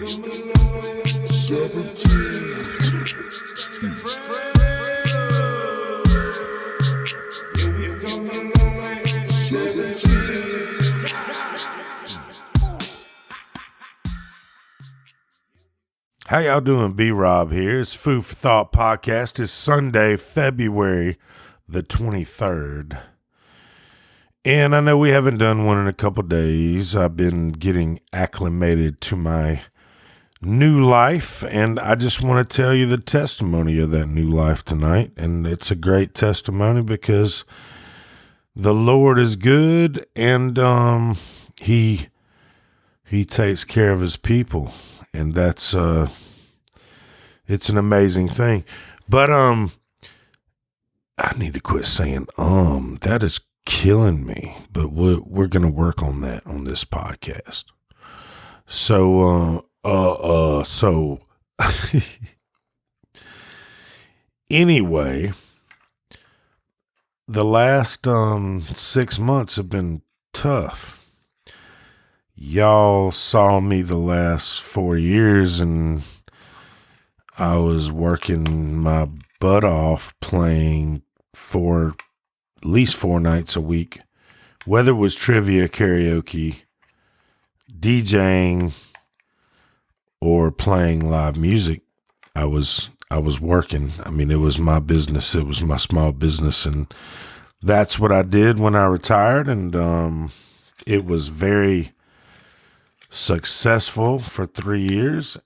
How y'all doing? B-Rob here. It's Food for Thought podcast. It's Sunday, February the 23rd. And I know we haven't done one in a couple days. I've been getting acclimated to my new life, and I just want to tell you the testimony of that new life tonight. And it's a great testimony because the Lord is good, and He takes care of His people. And that's, it's an amazing thing. But, I need to quit saying, that is killing me, but we're going to work on that on this podcast. So anyway, the last, 6 months have been tough. Y'all saw me the last 4 years, and I was working my butt off playing at least 4 nights a week, whether it was trivia, karaoke, DJing, or playing live music. I was working. I mean, it was my business. It was my small business, and that's what I did when I retired, and it was very successful for 3 years.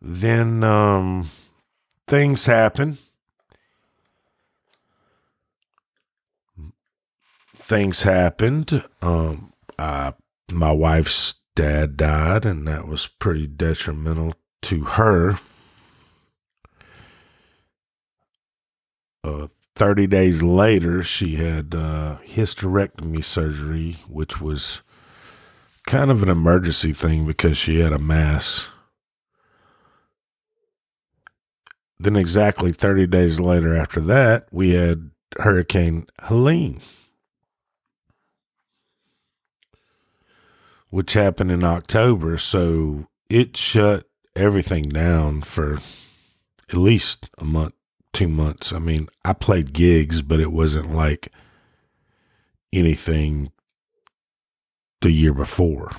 Then things happen. Things happened. My wife's dad died, and that was pretty detrimental to her. 30 days later, she had hysterectomy surgery, which was kind of an emergency thing because she had a mass. Then exactly 30 days later after that, we had Hurricane Helene, which happened in October. So it shut everything down for at least a month, 2 months. I mean, I played gigs, but it wasn't like anything the year before.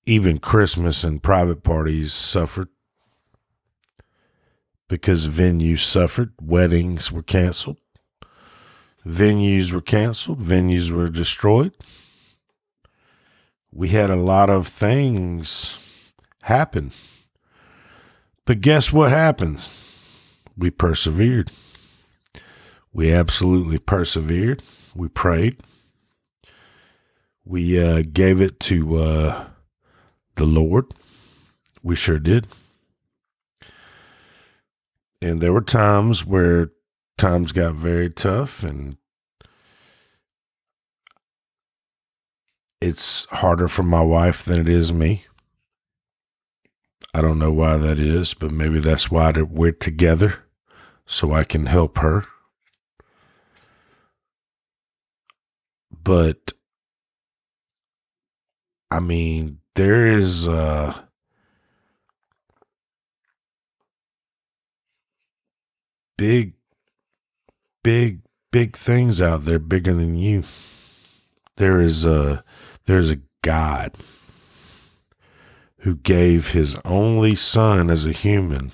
Even Christmas and private parties suffered because venues suffered. Weddings were canceled. Venues were canceled. Venues were destroyed. We had a lot of things happen. But guess what happens? We persevered. We absolutely persevered. We prayed. We gave it to the Lord. We sure did. And there were times where times got very tough, and it's harder for my wife than it is me. I don't know why that is, but maybe that's why we're together, so I can help her. But I mean, there is big things out there bigger than you. There's a God who gave his only son as a human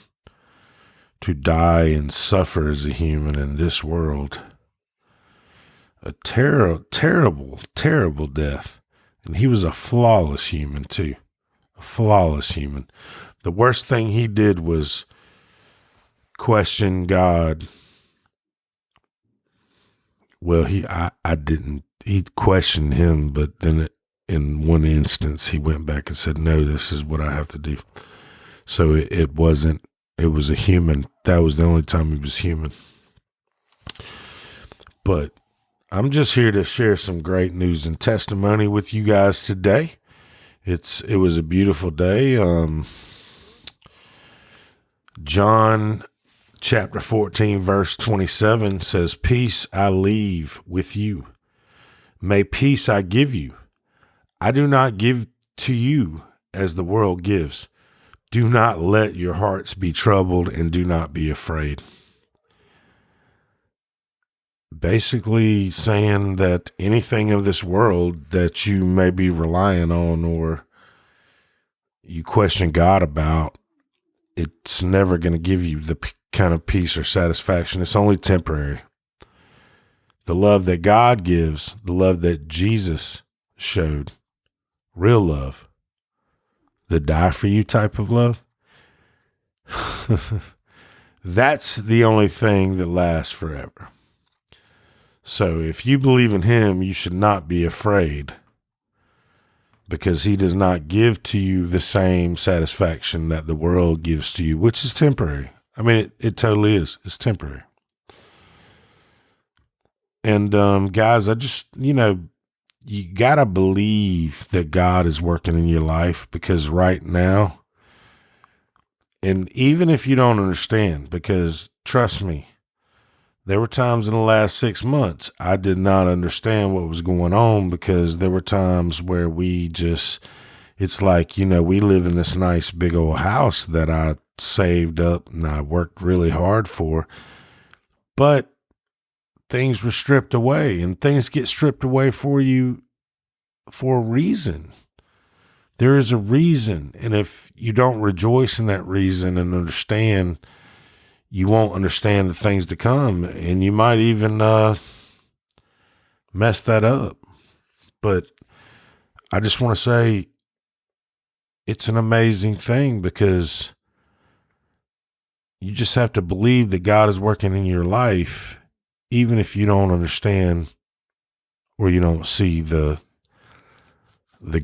to die and suffer as a human in this world. A terrible death. And he was a flawless human too. A flawless human. The worst thing he did was question God. Well, I didn't. He questioned him, but then in one instance, he went back and said, no, this is what I have to do. So it was a human. That was the only time he was human. But I'm just here to share some great news and testimony with you guys today. It was a beautiful day. John chapter 14, verse 27 says, peace I leave with you. May peace I give you. I do not give to you as the world gives. Do not let your hearts be troubled, and do not be afraid. Basically saying that anything of this world that you may be relying on or you question God about, it's never going to give you the kind of peace or satisfaction. It's only temporary. The love that God gives, the love that Jesus showed, real love, the die for you type of love, that's the only thing that lasts forever. So if you believe in him, you should not be afraid, because he does not give to you the same satisfaction that the world gives to you, which is temporary. I mean, it totally is. It's temporary. And guys, I just, you got to believe that God is working in your life, because right now, and even if you don't understand, because trust me, there were times in the last 6 months I did not understand what was going on, because there were times where it's like, we live in this nice big old house that I saved up and I worked really hard for, but things were stripped away, and things get stripped away for you for a reason. There is a reason. And if you don't rejoice in that reason and understand, you won't understand the things to come, and you might even mess that up. But I just want to say it's an amazing thing, because you just have to believe that God is working in your life, even if you don't understand or you don't see the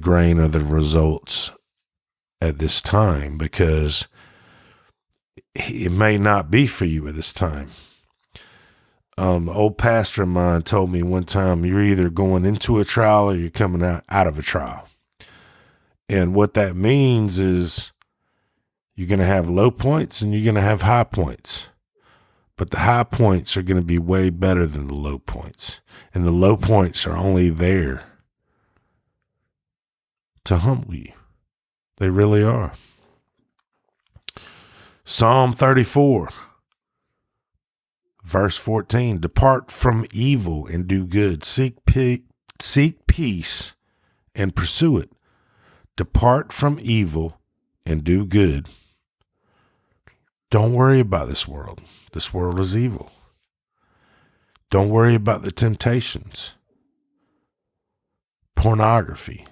grain of the results at this time, because it may not be for you at this time. Old pastor of mine told me one time, you're either going into a trial or you're coming out of a trial. And what that means is you're going to have low points and you're going to have high points. But the high points are going to be way better than the low points. And the low points are only there to humble you. They really are. Psalm 34, verse 14, depart from evil and do good. Seek peace and pursue it. Depart from evil and do good. Don't worry about this world. This world is evil. Don't worry about the temptations. Pornography.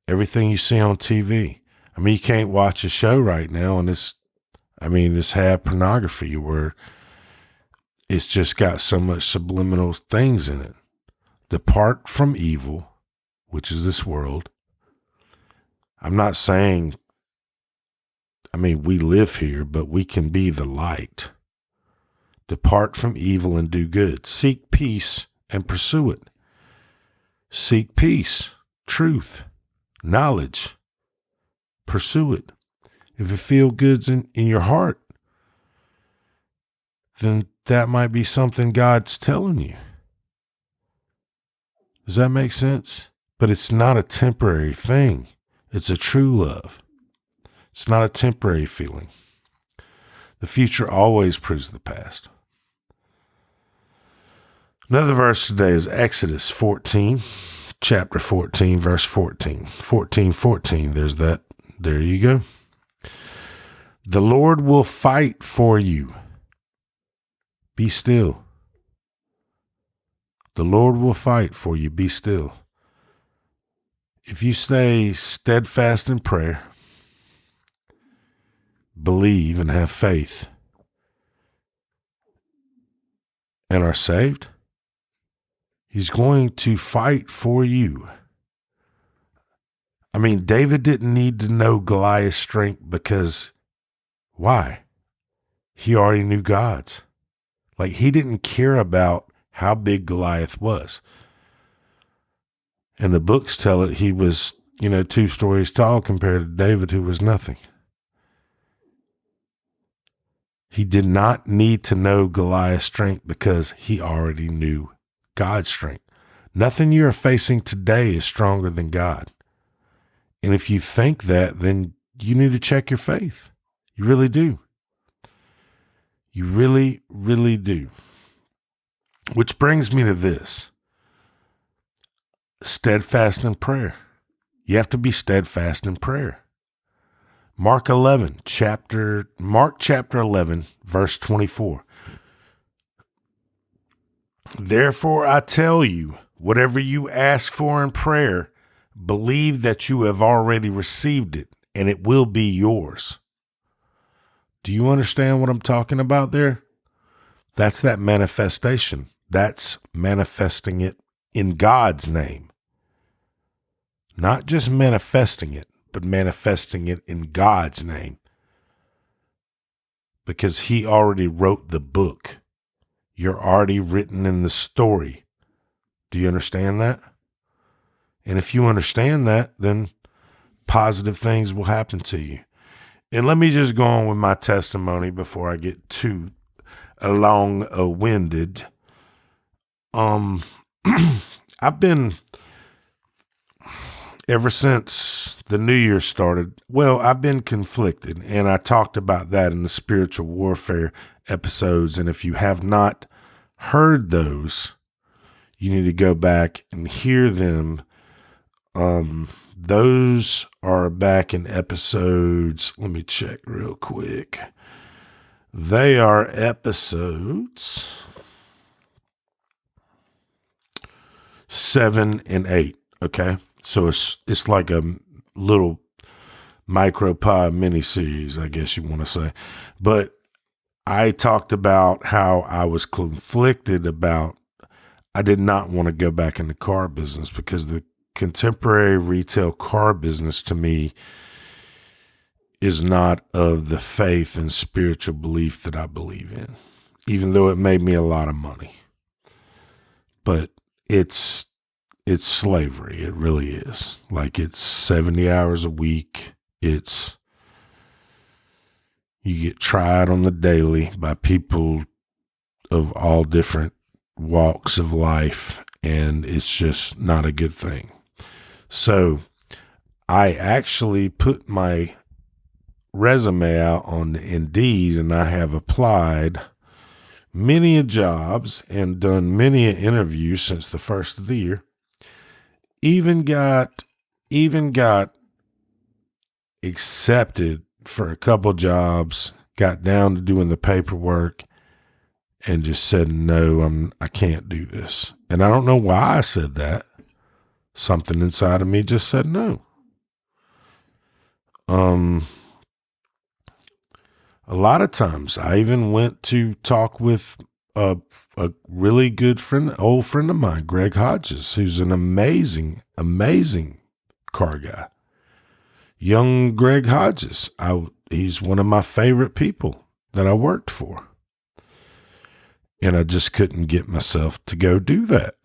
Everything you see on TV. I mean, you can't watch a show right now and it's half pornography, where it's just got so much subliminal things in it. Depart from evil, which is this world. I'm not saying, we live here, but we can be the light. Depart from evil and do good. Seek peace and pursue it. Seek peace, truth, knowledge. Pursue it. If it feels good in your heart, then that might be something God's telling you. Does that make sense? But it's not a temporary thing. It's a true love. It's not a temporary feeling. The future always proves the past. Another verse today is Exodus 14, chapter 14, verse 14. 14:14, there's that. There you go. The Lord will fight for you. Be still. The Lord will fight for you. Be still. If you stay steadfast in prayer, believe and have faith, and are saved, he's going to fight for you. David didn't need to know Goliath's strength, because why? He already knew God's. He didn't care about how big Goliath was. And the books tell it he was, 2 stories tall compared to David, who was nothing. He did not need to know Goliath's strength, because he already knew God's strength. Nothing you're facing today is stronger than God. And if you think that, then you need to check your faith. You really do. You really, really do. Which brings me to this. Steadfast in prayer. You have to be steadfast in prayer. Mark chapter 11, verse 24. Therefore I tell you, whatever you ask for in prayer, believe that you have already received it, and it will be yours. Do you understand what I'm talking about there? That's that manifestation. That's manifesting it in God's name. Not just manifesting it, but manifesting it in God's name. Because He already wrote the book. You're already written in the story. Do you understand that? And if you understand that, then positive things will happen to you. And let me just go on with my testimony before I get too long-winded. I've been, ever since the new year started, I've been conflicted, and I talked about that in the spiritual warfare episodes. And if you have not heard those, you need to go back and hear them. Those are back in episodes. Let me check real quick. They are episodes 7 and 8. Okay. So it's like a little micropod mini series, I guess you want to say. But I talked about how I was conflicted about, I did not want to go back in the car business because the contemporary retail car business to me is not of the faith and spiritual belief that I believe in, even though it made me a lot of money. But it's slavery. It really is. Like, it's 70 hours a week. You get tried on the daily by people of all different walks of life, and it's just not a good thing. So I actually put my resume out on Indeed, and I have applied many jobs and done many interviews since the first of the year. Even got accepted for a couple jobs, got down to doing the paperwork, and just said, no, I can't do this. And I don't know why I said that. Something inside of me just said no. A lot of times I even went to talk with a really good friend, old friend of mine, Greg Hodges, who's an amazing, amazing car guy. Young Greg Hodges. He's one of my favorite people that I worked for. And I just couldn't get myself to go do that.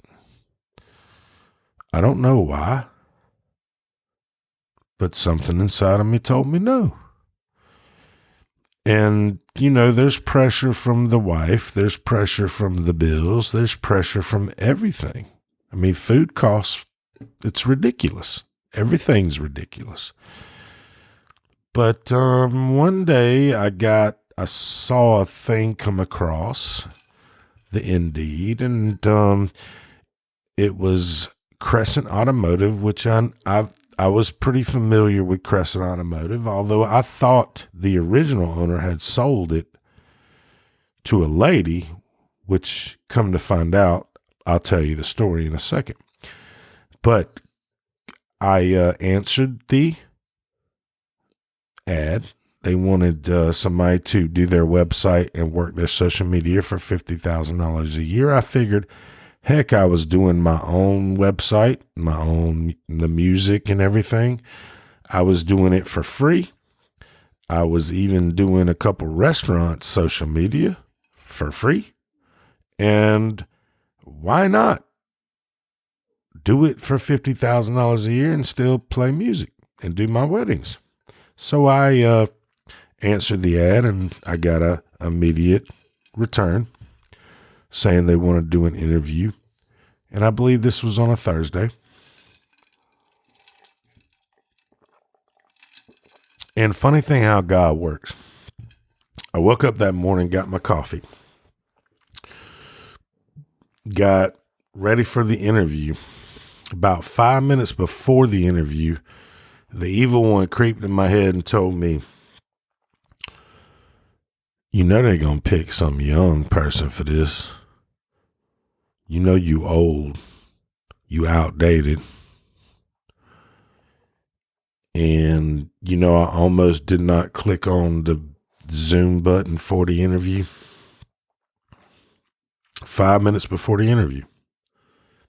I don't know why, but something inside of me told me no. And, there's pressure from the wife. There's pressure from the bills. There's pressure from everything. I mean, food costs, it's ridiculous. Everything's ridiculous. But one day I saw a thing come across the Indeed, and it was Crescent Automotive, which I was pretty familiar with Crescent Automotive, although I thought the original owner had sold it to a lady, which, come to find out, I'll tell you the story in a second. But I answered the ad. They wanted somebody to do their website and work their social media for $50,000 a year. I figured, heck, I was doing my own website, the music and everything. I was doing it for free. I was even doing a couple restaurants' social media for free. And why not do it for $50,000 a year and still play music and do my weddings? So I answered the ad, and I got a immediate return saying they want to do an interview. And I believe this was on a Thursday. And funny thing how God works. I woke up that morning, got my coffee, got ready for the interview. About 5 minutes before the interview, the evil one creeped in my head and told me, you know they're going to pick some young person for this. You know you old. You outdated. And, you know, I almost did not click on the Zoom button for the interview. 5 minutes before the interview.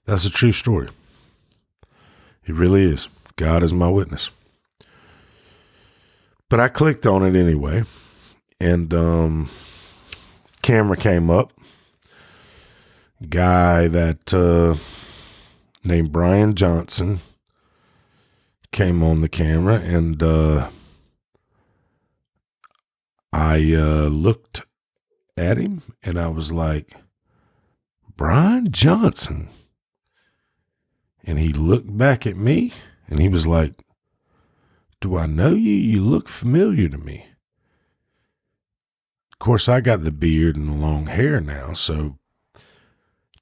That's a true story. It really is. God is my witness. But I clicked on it anyway. And camera came up. Guy that named Brian Johnson came on the camera, and I looked at him and I was like, Brian Johnson. And he looked back at me and he was like, do I know you? You look familiar to me. Of course, I got the beard and the long hair now. So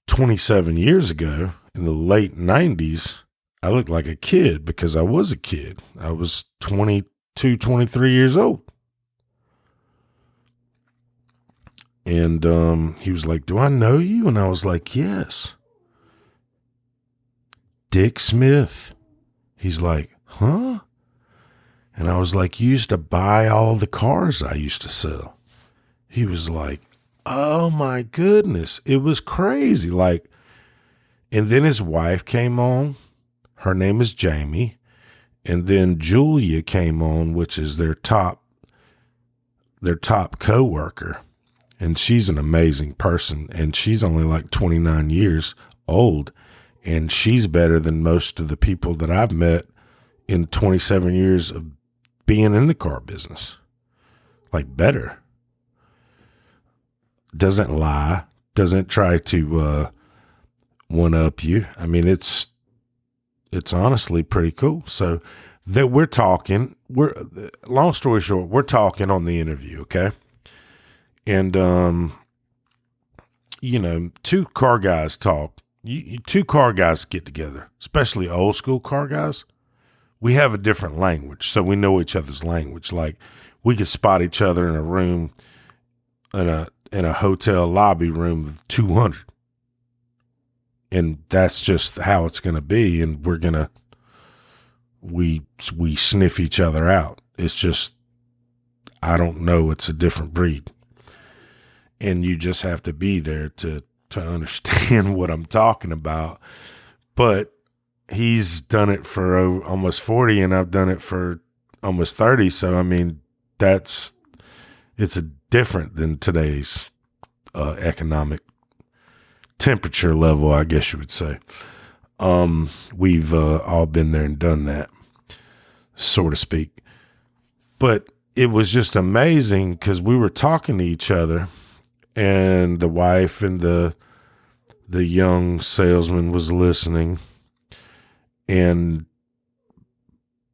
27 years ago, in the late 90s, I looked like a kid because I was a kid. I was 22, 23 years old. And he was like, do I know you? And I was like, yes. Dick Smith. He's like, huh? And I was like, you used to buy all the cars I used to sell. He was like, oh my goodness. It was crazy. Like, and then his wife came on. Her name is Jamie. And then Julia came on, which is their top coworker. And she's an amazing person. And she's only like 29 years old. And she's better than most of the people that I've met in 27 years of being in the car business. Like, better. Doesn't lie. Doesn't try to one-up you. I mean, it's honestly pretty cool. So that we're talking, long story short, we're talking on the interview, okay? And, you know, two car guys talk. Two car guys get together, especially old school car guys. We have a different language, so we know each other's language. Like, we could spot each other in a room, in a hotel lobby room of 200. And that's just how it's going to be. And we sniff each other out. It's just, I don't know. It's a different breed. And you just have to be there to understand what I'm talking about. But he's done it for almost 40 and I've done it for almost 30. So, I mean, it's different than today's economic temperature level, I guess you would say. We've all been there and done that, so to speak. But it was just amazing because we were talking to each other, and the wife and the young salesman was listening, and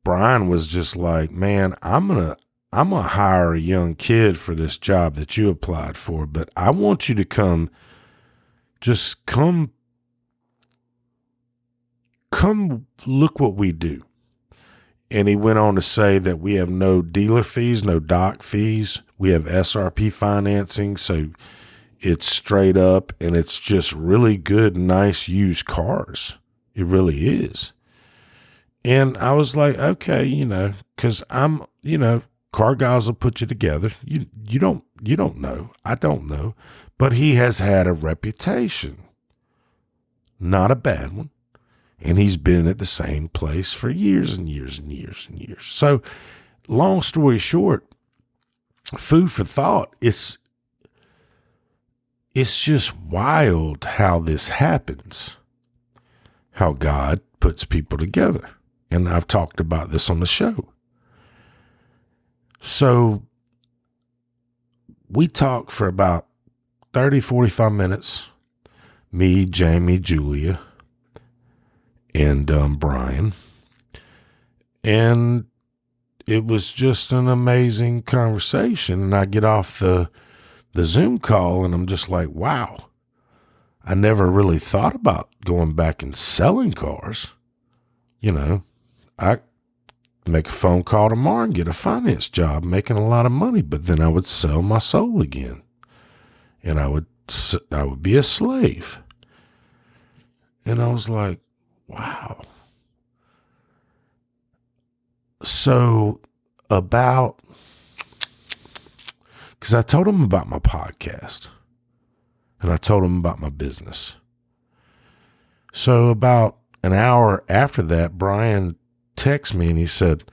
Brian was just like, man, I'm gonna hire a young kid for this job that you applied for, but I want you to come look what we do. And he went on to say that we have no dealer fees, no doc fees. We have SRP financing. So it's straight up and it's just really good, nice used cars. It really is. And I was like, okay, you know, cause I'm, you know, car guys will put you together. You don't know. I don't know, but he has had a reputation, not a bad one. And he's been at the same place for years and years and years and years. So long story short, food for thought. It's just wild how this happens, how God puts people together. And I've talked about this on the show. So we talked for about 30, 45 minutes, me, Jamie, Julia, and Brian. And it was just an amazing conversation. And I get off the Zoom call and I'm just like, wow, I never really thought about going back and selling cars. You know, I make a phone call tomorrow and get a finance job, making a lot of money, but then I would sell my soul again, and I would be a slave. And I was like, wow. So because I told him about my podcast and I told him about my business. So about an hour after that, Brian texted me and he said,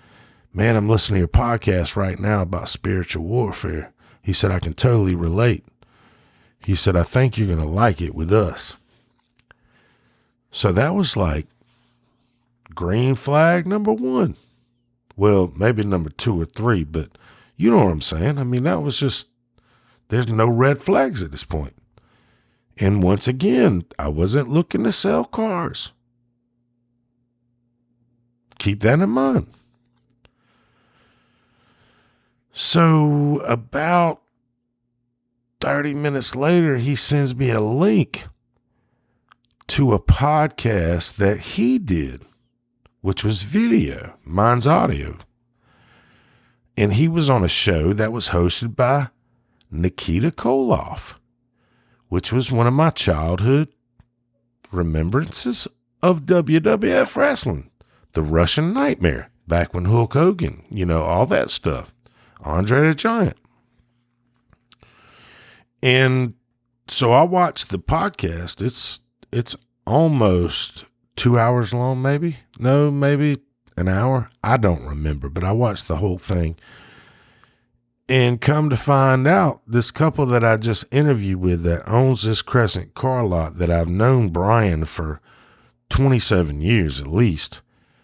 man, I'm listening to your podcast right now about spiritual warfare. He said, I can totally relate. He said, I think you're going to like it with us. So that was like green flag number 1. Well, maybe number 2 or 3, but you know what I'm saying? I mean, that was just, there's no red flags at this point. And once again, I wasn't looking to sell cars. Keep that in mind. So about 30 minutes later, he sends me a link to a podcast that he did, which was video. Mine's audio. And he was on a show that was hosted by Nikita Koloff, which was one of my childhood remembrances of WWF wrestling. The Russian Nightmare, back when Hulk Hogan, all that stuff. Andre the Giant. And so I watched the podcast. It's almost 2 hours long, maybe. No, maybe an hour. I don't remember, but I watched the whole thing. And come to find out, this couple that I just interviewed with that owns this Crescent car lot, that I've known Brian for 27 years at least,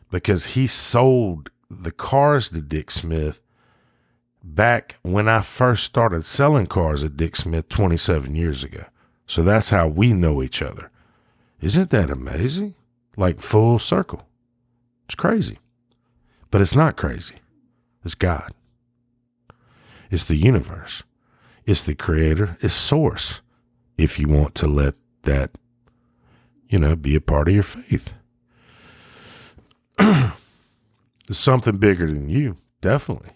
because he sold the cars to Dick Smith back when I first started selling cars at Dick Smith 27 years ago. So that's how we know each other. Isn't that amazing? Like full circle. It's crazy. But it's not crazy. It's God. It's the universe. It's the creator. It's source. If you want to let that, be a part of your faith. It's something bigger than you. Definitely.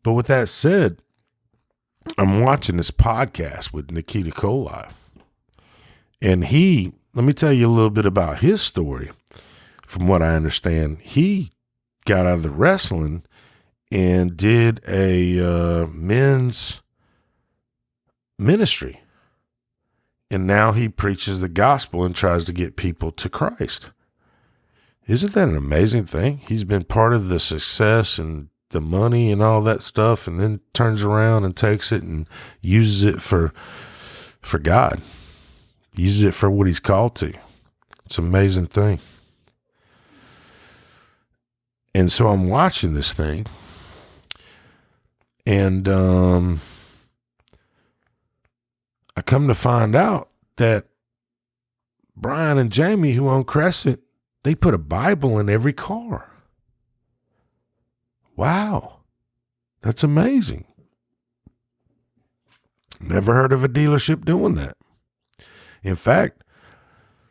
But with that said, I'm watching this podcast with Nikita Koloff. And let me tell you a little bit about his story. From what I understand, he got out of the wrestling and did a men's ministry. And now he preaches the gospel and tries to get people to Christ. Isn't that an amazing thing? He's been part of the success and the money and all that stuff, and then turns around and takes it and uses it for God. Uses it for what he's called to. It's an amazing thing. And so I'm watching this thing, and I come to find out that Brian and Jamie, who own Crescent, they put a Bible in every car. Wow. That's amazing. Never heard of a dealership doing that. In fact,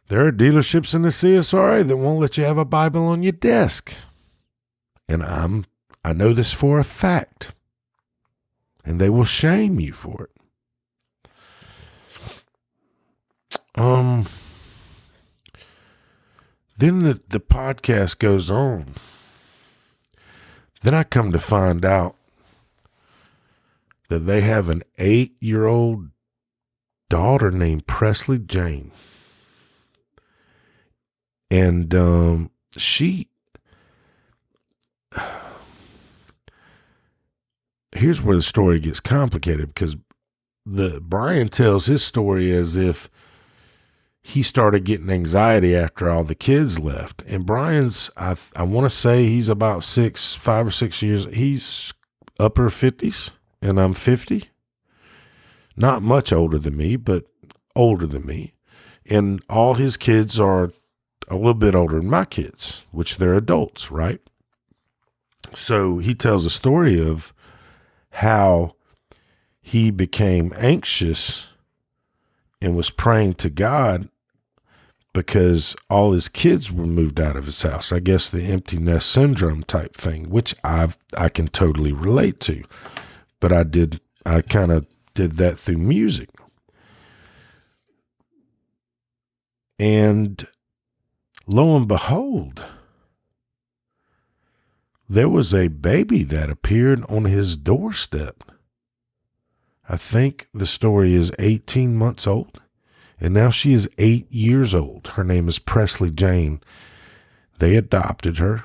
there are dealerships in the CSRA that won't let you have a Bible on your desk. And I know this for a fact. And they will shame you for it. Then the podcast goes on. Then I come to find out that they have an 8-year-old daughter named Presley Jane. And here's where the story gets complicated, because Brian tells his story as if he started getting anxiety after all the kids left. And Brian's, I want to say he's about 5 or 6 years. He's upper 50s, and I'm 50. Not much older than me, but older than me. And all his kids are a little bit older than my kids, which they're adults, right? So he tells a story of how he became anxious and was praying to God because all his kids were moved out of his house. I guess the empty nest syndrome type thing, which I can totally relate to. But I kind of did that through music. And lo and behold, there was a baby that appeared on his doorstep. I think the story is 18 months old, and now she is 8 years old. Her name is Presley Jane. They adopted her,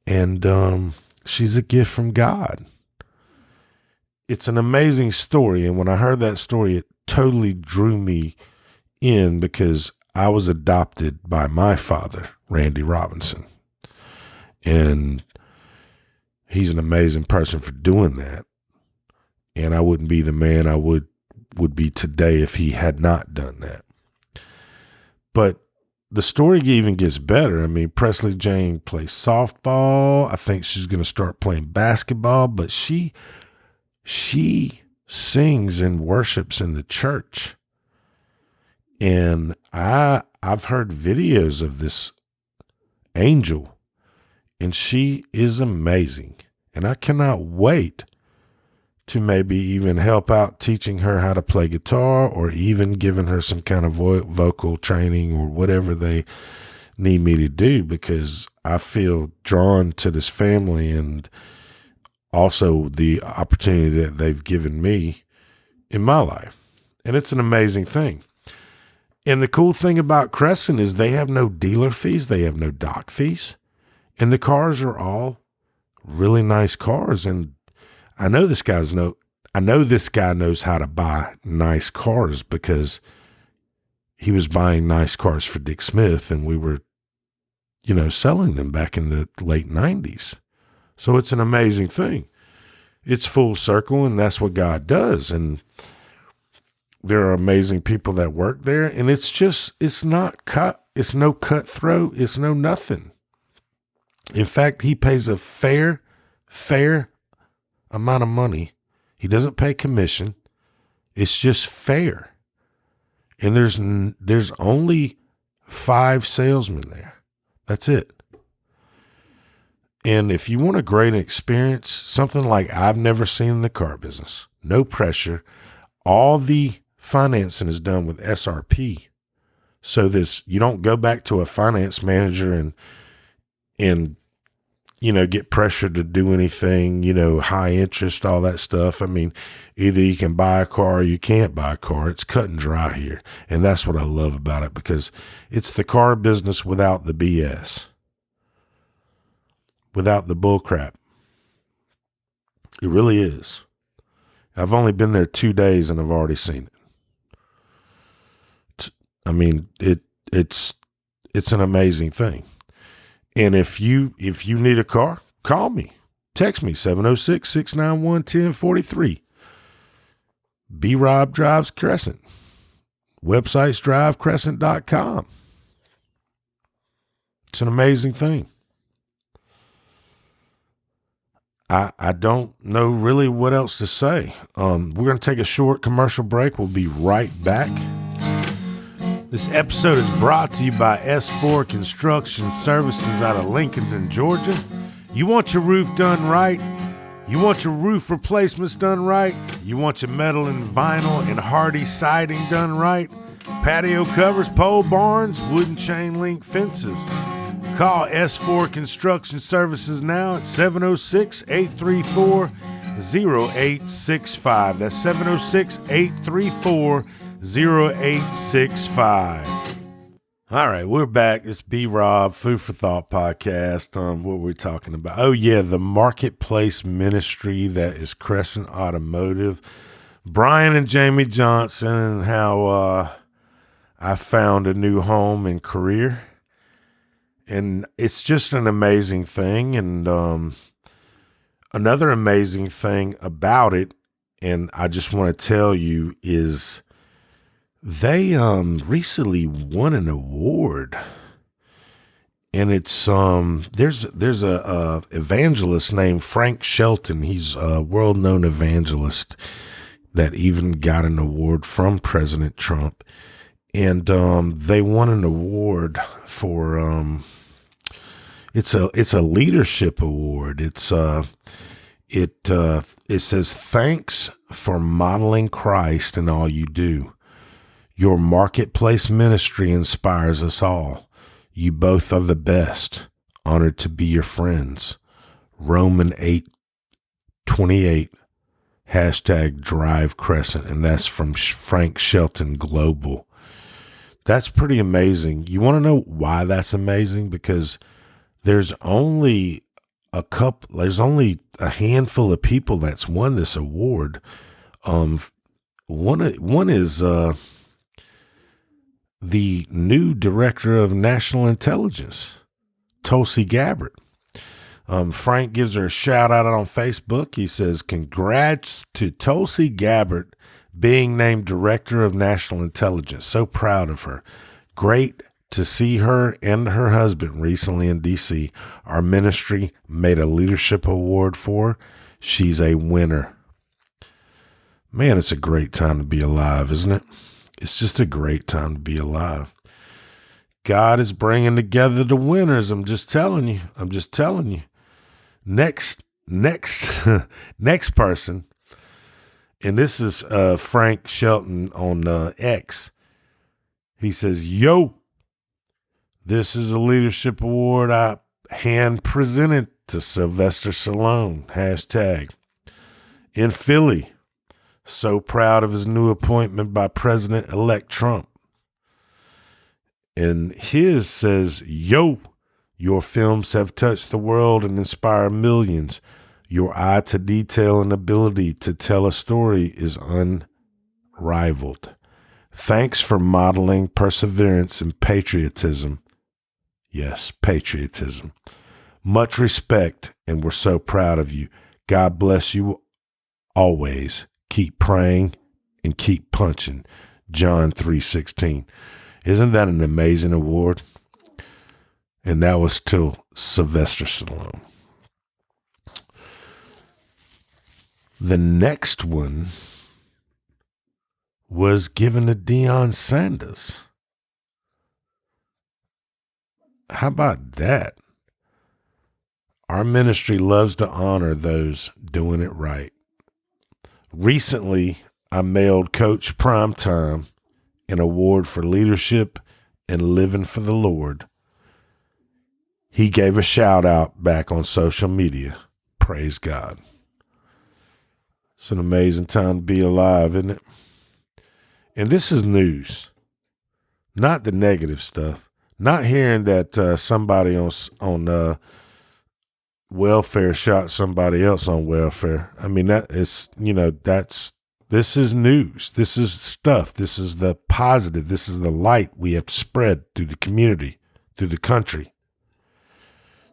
and she's a gift from God. It's an amazing story, and when I heard that story, it totally drew me in because I was adopted by my father, Randy Robinson, and he's an amazing person for doing that. And I wouldn't be the man I would be today if he had not done that. But the story even gets better. I mean, Presley Jane plays softball. I think she's going to start playing basketball, but she sings and worships in the church. And I've heard videos of this angel, and she is amazing. And I cannot wait to maybe even help out teaching her how to play guitar, or even giving her some kind of vocal training or whatever they need me to do, because I feel drawn to this family and also the opportunity that they've given me in my life. And it's an amazing thing. And the cool thing about Crescent is they have no dealer fees. They have no dock fees. And the cars are all really nice cars. And I know this guy knows how to buy nice cars, because he was buying nice cars for Dick Smith, and we were, selling them back in the late 90s. So it's an amazing thing. It's full circle, and that's what God does. And there are amazing people that work there, and it's no cutthroat. It's no nothing. In fact, he pays a fair amount of money. He doesn't pay commission. It's just fair. And there's only 5 salesmen there. That's it. And if you want a great experience, something like I've never seen in the car business, no pressure, all the financing is done with SRP. So you don't go back to a finance manager and get pressured to do anything, high interest, all that stuff. I mean, either you can buy a car or you can't buy a car. It's cut and dry here. And that's what I love about it, because it's the car business without the BS, without the bull crap. It really is. I've only been there 2 days and I've already seen it. I mean, it's an amazing thing. And if you need a car, call me. Text me, 706-691-1043. B-Rob drives Crescent. Websites drivecrescent.com. It's an amazing thing. I don't know really what else to say. We're going to take a short commercial break. We'll be right back. This episode is brought to you by S4 Construction Services out of Lincoln, Georgia. You want your roof done right? You want your roof replacements done right? You want your metal and vinyl and hardy siding done right? Patio covers, pole barns, wooden chain link fences. Call S4 Construction Services now at 706-834-0865. That's 706-834-0865. All right, we're back. It's B-Rob, Food for Thought podcast. What were we talking about? Oh, yeah, the marketplace ministry that is Crescent Automotive. Brian and Jamie Johnson, and how I found a new home and career. And it's just an amazing thing. And another amazing thing about it, and I just want to tell you, is they recently won an award. and it's there's a evangelist named Frank Shelton. He's a world-known evangelist that even got an award from President Trump, and they won an award for it's a leadership award. It says, thanks for modeling Christ in all you do. Your marketplace ministry inspires us all. You both are the best. Honored to be your friends. Roman 8:28, hashtag drive Crescent. And that's from Frank Shelton Global. That's pretty amazing. You want to know why that's amazing? Because there's only a handful of people that's won this award. One is the new director of national intelligence, Tulsi Gabbard. Frank gives her a shout out on Facebook. He says, congrats to Tulsi Gabbard being named director of national intelligence. So proud of her. Great to see her and her husband recently in DC. Our ministry made a leadership award for her. She's a winner. Man, it's a great time to be alive, isn't it? It's just a great time to be alive. God is bringing together the winners. I'm just telling you. Next person. And this is Frank Shelton on X. He says, yo, this is a leadership award I hand presented to Sylvester Stallone. Hashtag. In Philly. So proud of his new appointment by President-elect Trump. And his says, yo, your films have touched the world and inspired millions. Your eye to detail and ability to tell a story is unrivaled. Thanks for modeling perseverance and patriotism. Yes, patriotism. Much respect, and we're so proud of you. God bless you always. Keep praying and keep punching. John 3:16. Isn't that an amazing award? And that was to Sylvester Stallone. The next one was given to Deion Sanders. How about that? Our ministry loves to honor those doing it right. Recently, I mailed Coach Primetime an award for leadership and living for the Lord. He gave a shout out back on social media. Praise God. It's an amazing time to be alive, isn't it? And this is news, not the negative stuff. Not hearing that somebody on welfare shot somebody else on welfare. I mean, this is news. This is stuff. This is the positive. This is the light we have to spread through the community, through the country.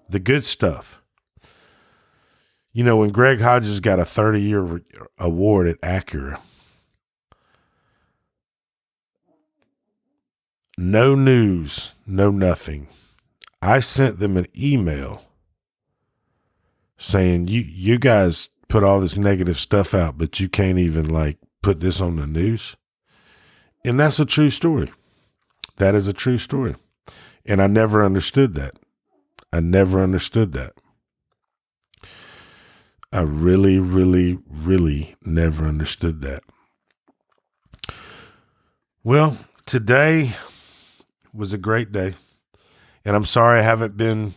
The good stuff. You know, when Greg Hodges got a 30-year award at Acura, no news, no nothing. I sent them an email saying, you guys put all this negative stuff out, but you can't even put this on the news. And that's a true story. That is a true story. And I never understood that. I really, really, really never understood that. Well, today was a great day. And I'm sorry I haven't been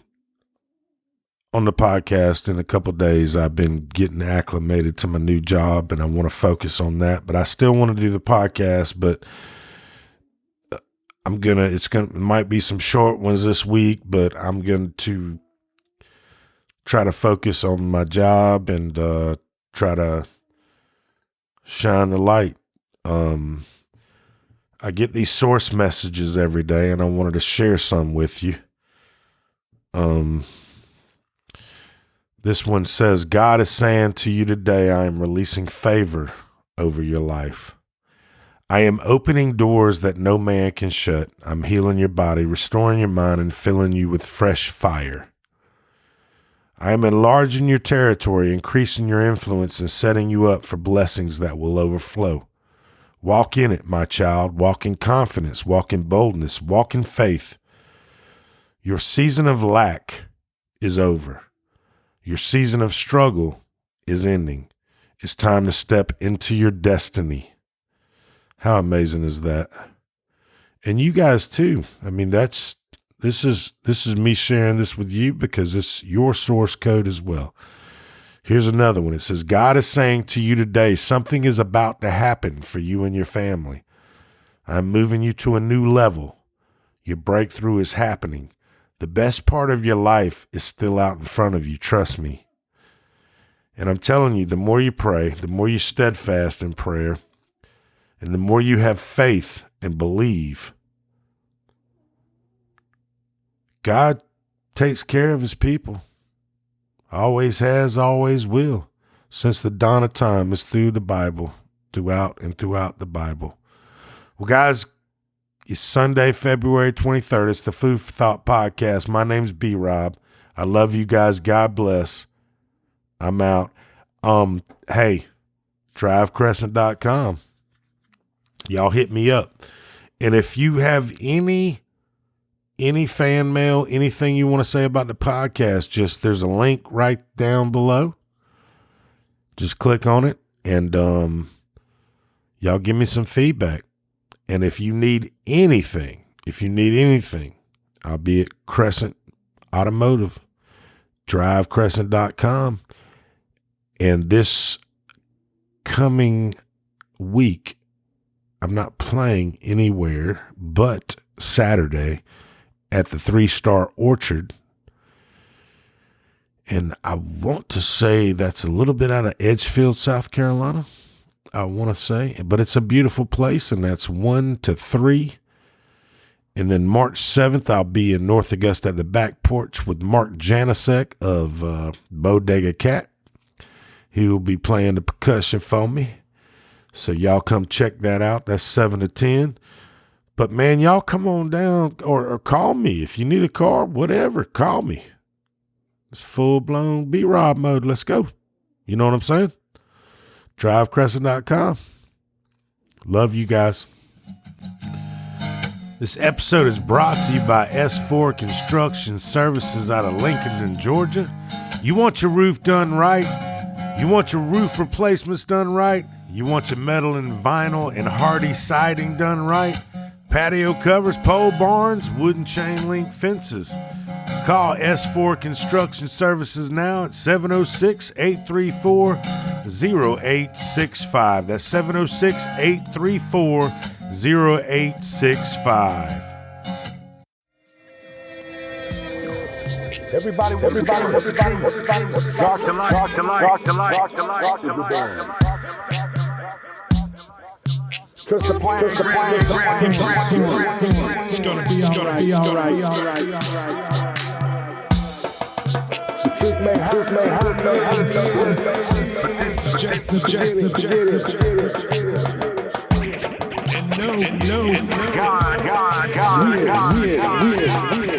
on the podcast in a couple of days. I've been getting acclimated to my new job and I want to focus on that, but I still want to do the podcast, but it might be some short ones this week, but I'm going to try to focus on my job and try to shine the light. I get these source messages every day and I wanted to share some with you. This one says, God is saying to you today, I am releasing favor over your life. I am opening doors that no man can shut. I'm healing your body, restoring your mind, and filling you with fresh fire. I am enlarging your territory, increasing your influence, and setting you up for blessings that will overflow. Walk in it, my child. Walk in confidence. Walk in boldness. Walk in faith. Your season of lack is over. Your season of struggle is ending. It's time to step into your destiny. How amazing is that? And you guys too. I mean, this is me sharing this with you because it's your source code as well. Here's another one. It says, God is saying to you today, something is about to happen for you and your family. I'm moving you to a new level. Your breakthrough is happening. The best part of your life is still out in front of you. Trust me. And I'm telling you, the more you pray, the more you steadfast in prayer, and the more you have faith and believe, God takes care of his people. Always has, always will. Since the dawn of time is through the Bible, throughout the Bible. Well, guys, it's Sunday, February 23rd. It's the Food for Thought podcast. My name's B. Rob. I love you guys. God bless. I'm out. Hey, drivecrescent.com. Y'all hit me up. And if you have any fan mail, anything you want to say about the podcast, there's a link right down below. Just click on it and y'all give me some feedback. And if you need anything, I'll be at Crescent Automotive, drivecrescent.com. And this coming week, I'm not playing anywhere but Saturday at the 3-Star Orchard. And I want to say that's a little bit out of Edgefield, South Carolina. I want to say, but it's a beautiful place, and that's 1 to 3. And then March 7th, I'll be in North Augusta at the Back Porch with Mark Janicek of Bodega Cat. He will be playing the percussion for me. So y'all come check that out. That's 7 to 10. But man, y'all come on down or call me. If you need a car, whatever, call me. It's full-blown B-Rob mode. Let's go. You know what I'm saying? DriveCrescent.com. Love you guys. This episode is brought to you by S4 Construction Services out of Lincoln, Georgia. You want your roof done right? You want your roof replacements done right? You want your metal and vinyl and hardy siding done right? Patio covers, pole barns, wooden chain link fences. Call S4 Construction Services now at 706-834-0865. That's 706-834-0865. Everybody, dark to light. Trust the plan. It's gonna be all right. The truth may hurt. Just the beginning. And no. God.